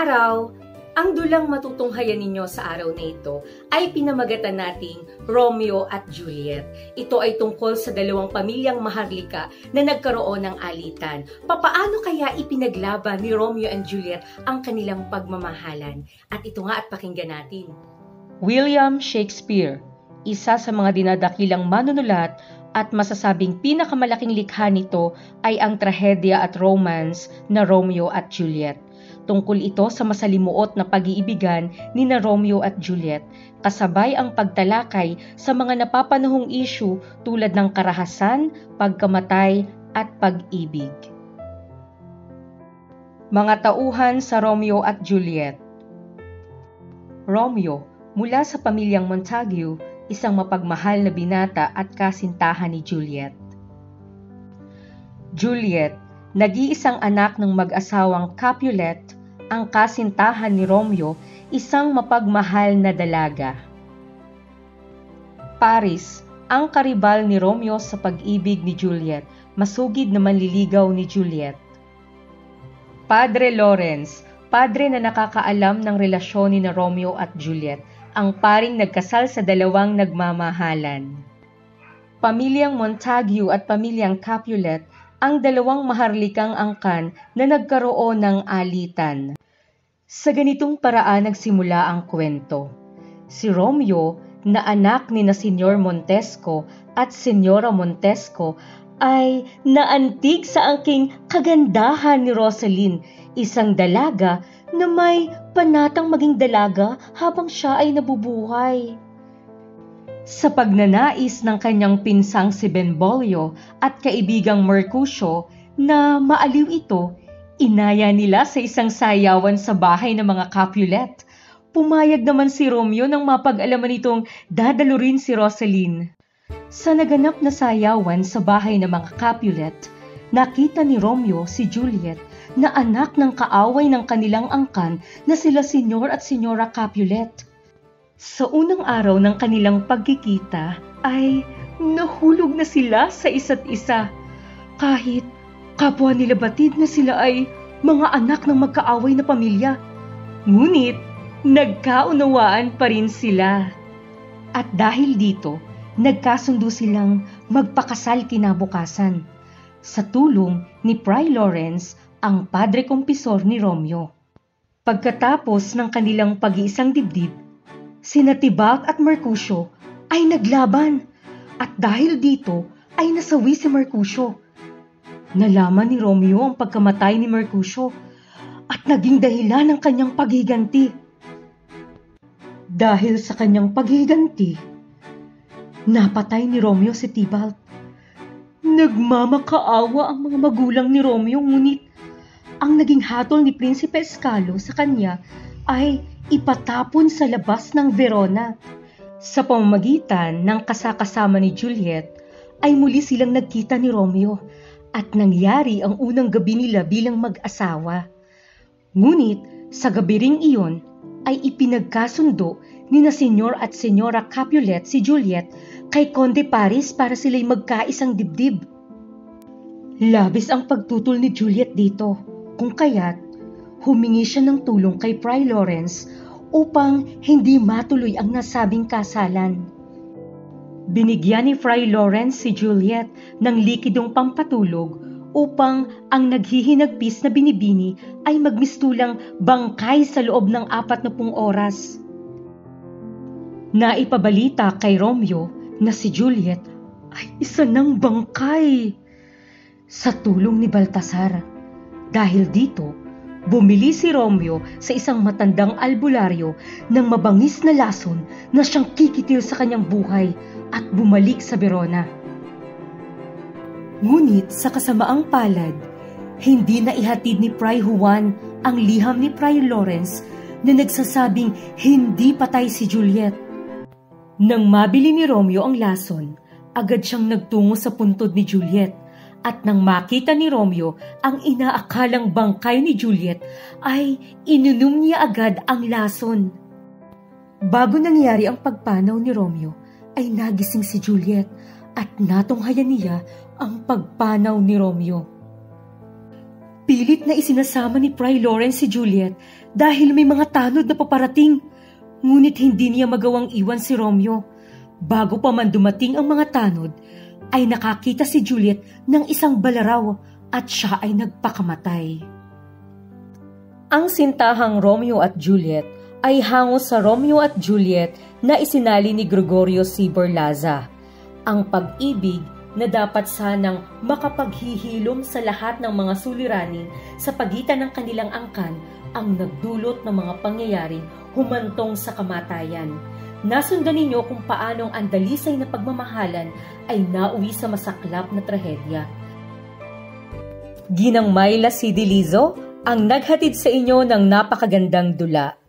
araw, ang dulang matutunghayan ninyo sa araw na ito ay pinamagatan nating Romeo at Juliet. Ito ay tungkol sa dalawang pamilyang maharlika na nagkaroon ng alitan. Papaano kaya ipinaglaban ni Romeo and Juliet ang kanilang pagmamahalan? At ito nga at pakinggan natin. William Shakespeare, isa sa mga dinadakilang manunulat at masasabing pinakamalaking likha nito ay ang trahedya at romance na Romeo at Juliet. Tungkol ito sa masalimuot na pag-iibigan ni na Romeo at Juliet, kasabay ang pagtalakay sa mga napapanahong issue tulad ng karahasan, pagkamatay at pag-ibig. Mga tauhan sa Romeo at Juliet. Romeo, mula sa pamilyang Montague, isang mapagmahal na binata at kasintahan ni Juliet. Juliet, nag-iisang anak ng mag-asawang Capulet, ang kasintahan ni Romeo, isang mapagmahal na dalaga. Paris, ang karibal ni Romeo sa pag-ibig ni Juliet, masugid na manliligaw ni Juliet. Padre Lawrence, padre na nakakaalam ng relasyon ni na Romeo at Juliet, ang paring nagkasal sa dalawang nagmamahalan. Pamilyang Montague at pamilyang Capulet, ang dalawang maharlikang angkan na nagkaroon ng alitan. Sa ganitong paraan nagsimula ang kwento. Si Romeo, na anak ni na Senyor Montesco at Senyora Montesco, ay naantig sa angking kagandahan ni Rosaline, isang dalaga na may panatang maging dalaga habang siya ay nabubuhay. Sa pagnanais ng kanyang pinsang si Benvolio at kaibigang Mercutio na maaliw ito, inaya nila sa isang sayawan sa bahay ng mga Capulet. Pumayag naman si Romeo nang mapag-alaman itong dadalo rin si Rosaline. Sa naganap na sayawan sa bahay ng mga Capulet, nakita ni Romeo si Juliet na anak ng kaaway ng kanilang angkan na sila Senyor at Senyora Capulet. Sa unang araw ng kanilang pagkikita ay nahulog na sila sa isa't isa. Kahit kapwa nila batid na sila ay mga anak ng magkaaway na pamilya. Ngunit nagkaunawaan pa rin sila. At dahil dito, nagkasundo silang magpakasal kinabukasan sa tulong ni Fray Lawrence, ang padre kumpisor ni Romeo. Pagkatapos ng kanilang pag-iisang dibdib, sina Tybalt at Mercutio ay naglaban at dahil dito ay nasawi si Mercutio. Nalaman ni Romeo ang pagkamatay ni Mercutio at naging dahilan ng kanyang paghiganti. Dahil sa kanyang paghiganti, napatay ni Romeo si Tybalt. Nagmamakaawa ang mga magulang ni Romeo, ngunit ang naging hatol ni Prinsipe Scalo sa kanya ay ipatapon sa labas ng Verona. Sa pamamagitan ng kasakasama ni Juliet, ay muli silang nagkita ni Romeo at nangyari ang unang gabi nila bilang mag-asawa. Ngunit sa gabi ring iyon ay ipinagkasundo ni na Senyor at Senyora Capulet si Juliet kay Conde Paris para sila'y magkaisang dibdib. Labis ang pagtutol ni Juliet dito, kung kaya't humingi siya ng tulong kay Fray Lawrence upang hindi matuloy ang nasabing kasalan. Binigyan ni Fray Lawrence si Juliet ng likidong pampatulog upang ang naghihinagpis na binibini ay magmistulang bangkay sa loob ng 40 oras. Naipabalita kay Romeo na si Juliet ay isa ng bangkay sa tulong ni Baltasar. Dahil dito, bumili si Romeo sa isang matandang albularyo ng mabangis na lason na siyang kikitil sa kanyang buhay at bumalik sa Verona. Ngunit sa kasamaang palad, hindi na ihatid ni Fray Juan ang liham ni Fray Lawrence na nagsasabing hindi patay si Juliet. Nang mabili ni Romeo ang lason, agad siyang nagtungo sa puntod ni Juliet. At nang makita ni Romeo ang inaakalang bangkay ni Juliet, ay ininom niya agad ang lason. Bago nangyari ang pagpanaw ni Romeo, ay nagising si Juliet at natunghayan niya ang pagpanaw ni Romeo. Pilit na isinasama ni Fray Lawrence si Juliet dahil may mga tanod na paparating. Ngunit hindi niya magawang iwan si Romeo. Bago pa man dumating ang mga tanod, ay nakakita si Juliet ng isang balaraw at siya ay nagpakamatay. Ang sintahang Romeo at Juliet ay hango sa Romeo at Juliet na isinali ni Gregorio C. Borlaza. Ang pag-ibig na dapat sanang makapaghihilom sa lahat ng mga suliranin sa pagitan ng kanilang angkan ang nagdulot ng mga pangyayaring humantong sa kamatayan. Nasundan ninyo kung paanong ang dalisay na pagmamahalan ay nauwi sa masaklap na trahedya. Ginang Myla C. Dilizo ang naghatid sa inyo ng napakagandang dula.